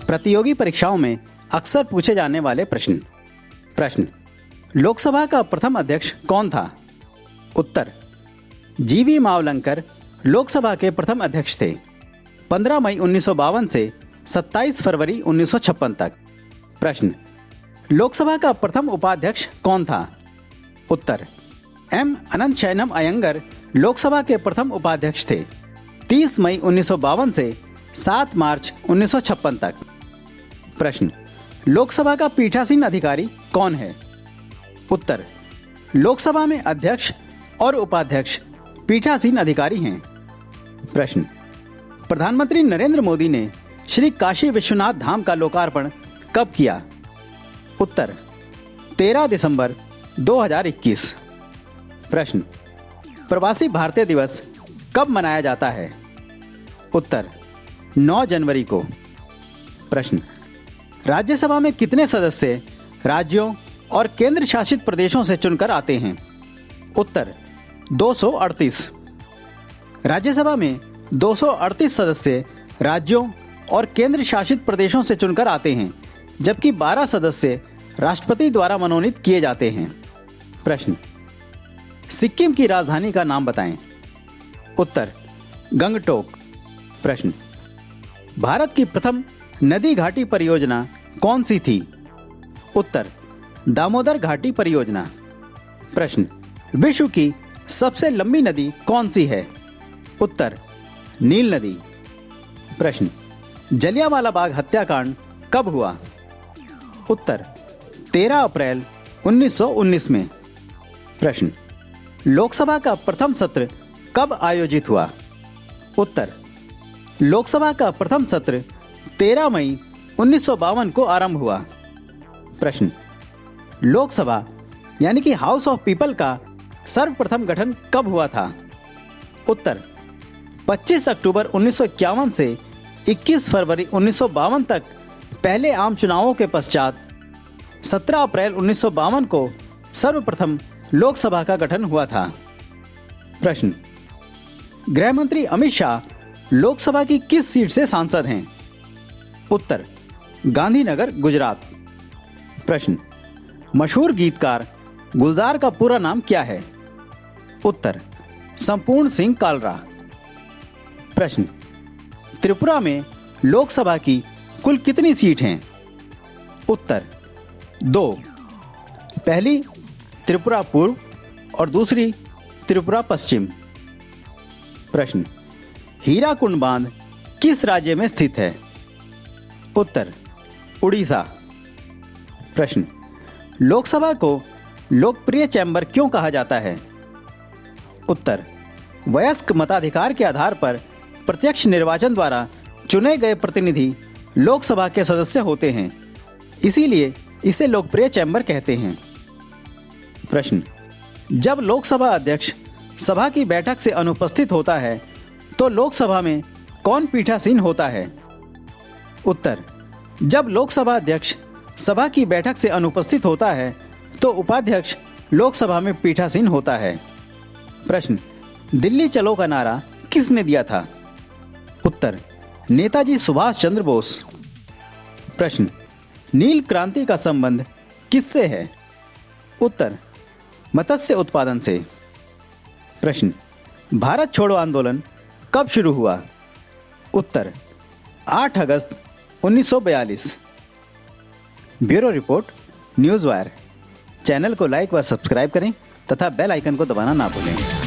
प्रतियोगी परीक्षाओं में अक्सर पूछे जाने वाले प्रश्न। लोकसभा का प्रथम अध्यक्ष कौन था? उत्तर, जीवी मावलंकर लोकसभा के प्रथम अध्यक्ष थे, 15 मई 1952 से 27 फरवरी 1956 तक। प्रश्न, लोकसभा का प्रथम उपाध्यक्ष कौन था? उत्तर, एम अनंत शयनम अयंगर लोकसभा के प्रथम उपाध्यक्ष थे, 30 मई 1952 से 7 मार्च 1956 तक। प्रश्न, लोकसभा का पीठासीन अधिकारी कौन है? उत्तर, लोकसभा में अध्यक्ष और उपाध्यक्ष पीठासीन अधिकारी हैं। प्रश्न, प्रधानमंत्री नरेंद्र मोदी ने श्री काशी विश्वनाथ धाम का लोकार्पण कब किया? उत्तर, 13 दिसंबर 2021। प्रश्न, प्रवासी भारतीय दिवस कब मनाया जाता है? उत्तर, 9 जनवरी को। प्रश्न, राज्यसभा में कितने सदस्य राज्यों और केंद्र शासित प्रदेशों से चुनकर आते हैं? उत्तर, 238। राज्यसभा में 238 सदस्य राज्यों और केंद्र शासित प्रदेशों से चुनकर आते हैं, जबकि 12 सदस्य राष्ट्रपति द्वारा मनोनीत किए जाते हैं। प्रश्न, सिक्किम की राजधानी का नाम बताएं। उत्तर, गंगटोक। प्रश्न, भारत की प्रथम नदी घाटी परियोजना कौन सी थी? उत्तर, दामोदर घाटी परियोजना। प्रश्न, विश्व की सबसे लंबी नदी कौन सी है? उत्तर, नील नदी। प्रश्न, जलियांवाला बाग हत्याकांड कब हुआ? उत्तर, 13 अप्रैल 1919 में। प्रश्न, लोकसभा का प्रथम सत्र कब आयोजित हुआ? उत्तर, लोकसभा का प्रथम सत्र 13 मई 1952 को आरंभ हुआ। प्रश्न, लोकसभा यानी कि हाउस ऑफ पीपल का सर्वप्रथम गठन कब हुआ था? उत्तर, 25 अक्टूबर 1951 से 21 फरवरी 1952 तक पहले आम चुनावों के पश्चात 17 अप्रैल 1952 को सर्वप्रथम लोकसभा का गठन हुआ था। प्रश्न, गृह मंत्री अमित शाह लोकसभा की किस सीट से सांसद हैं? उत्तर, गांधीनगर, गुजरात। प्रश्न, मशहूर गीतकार गुलजार का पूरा नाम क्या है? उत्तर, संपूर्ण सिंह कालरा। प्रश्न, त्रिपुरा में लोकसभा की कुल कितनी सीट हैं? उत्तर, 2। पहली त्रिपुरा पूर्व और दूसरी त्रिपुरा पश्चिम। प्रश्न, हीराकुंड बांध किस राज्य में स्थित है? उत्तर, उड़ीसा। प्रश्न, लोकसभा को लोकप्रिय चैम्बर क्यों कहा जाता है? उत्तर, वयस्क मताधिकार के आधार पर प्रत्यक्ष निर्वाचन द्वारा चुने गए प्रतिनिधि लोकसभा के सदस्य होते हैं, इसीलिए इसे लोकप्रिय चैम्बर कहते हैं। प्रश्न, जब लोकसभा अध्यक्ष सभा की बैठक से अनुपस्थित होता है तो लोकसभा में कौन पीठासीन होता है? उत्तर, जब लोकसभा अध्यक्ष सभा की बैठक से अनुपस्थित होता है तो उपाध्यक्ष लोकसभा में पीठासीन होता है। प्रश्न, दिल्ली चलो का नारा किसने दिया था? उत्तर, नेताजी सुभाष चंद्र बोस। प्रश्न, नील क्रांति का संबंध किससे है? उत्तर, मत्स्य उत्पादन से। प्रश्न, भारत छोड़ो आंदोलन कब शुरू हुआ? उत्तर, 8 अगस्त 1942। Bureau report, news wire. Channel को लाइक व सब्सक्राइब करें तथा बेल आइकन को दबाना ना भूलें।